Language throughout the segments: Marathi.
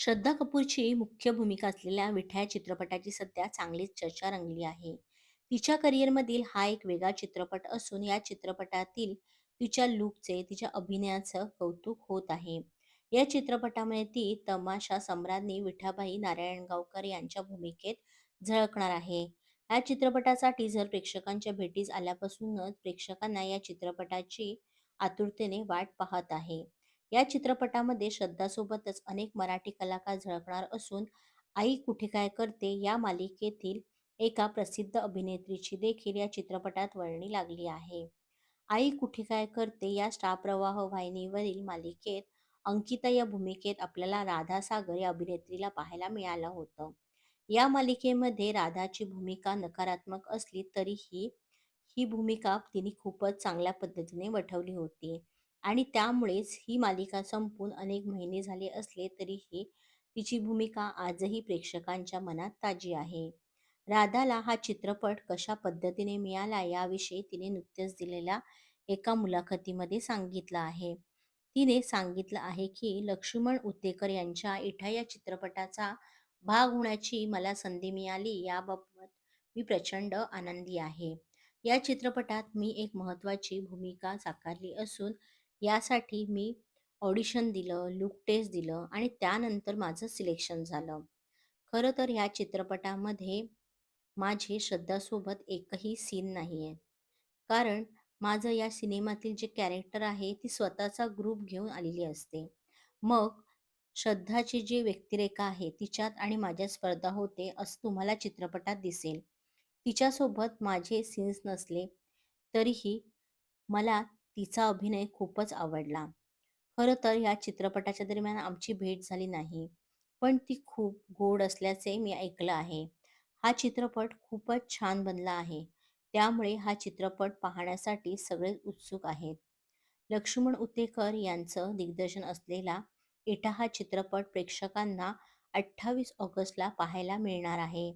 श्रद्धा कपूरची मुख्य भूमिका असलेल्या विठ्या चित्रपटाची सध्या चांगलीच चर्चा रंगली आहे. तिच्या करिअरमधील हा एक वेगळा चित्रपट असून या चित्रपटातील तिच्या लूकचे, तिच्या अभिनयाचं कौतुक होत आहे. या चित्रपटामध्ये ती तमाशा सम्राज्ञी विठाबाई नारायणगावकर यांच्या भूमिकेत झळकणार आहे. या चित्रपटाचा टीझर प्रेक्षकांच्या भेटीस आल्यापासूनच प्रेक्षकांना या चित्रपटाची आतुरतेने वाट पाहत आहे. या चित्रपटामध्ये श्रद्धासोबतच अनेक मराठी कलाकार झळकणार असून आई कुठे काय करते या मालिकेतील एका प्रसिद्ध अभिनेत्रीची देखील या चित्रपटात वर्णी लागली आहे. आई कुठे काय करते या स्टार प्रवाह वाहिनीवरील मालिकेत अंकिता या भूमिकेत आपल्याला राधा सागर या अभिनेत्रीला पाहायला मिळालं होतं. या मालिकेमध्ये राधाची भूमिका नकारात्मक असली तरीही ही भूमिका तिने खूपच चांगल्या पद्धतीने वठवली होती आणि त्यामुळेच ही मालिका संपून अनेक महिने झाले असले तरीही तिची भूमिका आजही प्रेक्षकांच्या मनात ताजी आहे. राधाला हा चित्रपट कशा पद्धतीने मिळाला याविषयी तिने नुकत्याच दिलेल्या एका मुलाखतीमध्ये सांगितलं आहे. तिने सांगितलं आहे की लक्ष्मण उतेकर यांच्या इठा या चित्रपटाचा भाग होण्याची मला संधी मिळाली याबाबत मी प्रचंड आनंदी आहे. या चित्रपटात मी एक महत्त्वाची भूमिका साकारली असून यासाठी मी ऑडिशन दिलं, लूक टेस्ट दिलं आणि त्यानंतर माझं सिलेक्शन झालं. खरं तर ह्या चित्रपटामध्ये माझे श्रद्धासोबत एकही सीन नाही आहे. कारण माझं या सिनेमातील जे कॅरेक्टर आहे ती स्वतःचा ग्रुप घेऊन आलेली असते. मग श्रद्धाची जी व्यक्तिरेखा आहे तिच्यात आणि माझ्यात स्पर्धा होते असं तुम्हाला चित्रपटात दिसेल. तिच्यासोबत माझे सीन्स नसले तरीही मला तिचा अभिनय खूपच आवडला. खरं तर या चित्रपटाच्या दरम्यान आमची भेट झाली नाही. पण ती खूप गोड असल्याचे मी ऐकलं आहे. हा चित्रपट खूपच छान बनला आहे. त्यामुळे हा चित्रपट पाहण्यासाठी सगळेच उत्सुक आहेत. लक्ष्मण उतेकर यांचं दिग्दर्शन असलेला एटा हा चित्रपट प्रेक्षकांना 28 ऑगस्टला पाहायला मिळणार आहे.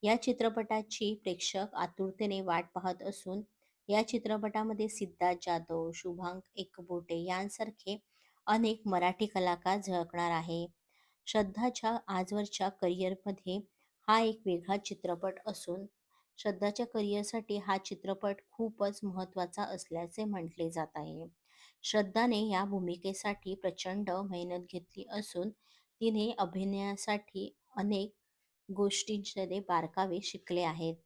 या चित्रपटाची प्रेक्षक आतुरतेने वाट पाहत असून या चित्रपटामध्ये सिद्धार्थ जाधव, शुभांग एकबोटे यांसारखे अनेक मराठी कलाकार झळकणार आहे. श्रद्धाच्या आजवरच्या करिअरमध्ये हा एक वेगळा चित्रपट असून श्रद्धाच्या करिअरसाठी हा चित्रपट खूपच महत्त्वाचा असल्याचे म्हटले जात आहे. श्रद्धाने या भूमिकेसाठी प्रचंड मेहनत घेतली असून तिने अभिनयासाठी अनेक गोष्टींचे बारकावे शिकले आहेत.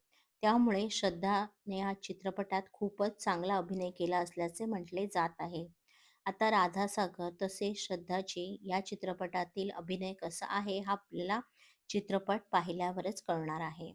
त्यामुळे श्रद्धाने या चित्रपटात खूपच चांगला अभिनय केला असल्याचे म्हटले जात आहे. आता राधा सागर तसेच श्रद्धाची या चित्रपटातील अभिनय कसा आहे हा आपल्याला चित्रपट पाहिल्यावरच कळणार आहे.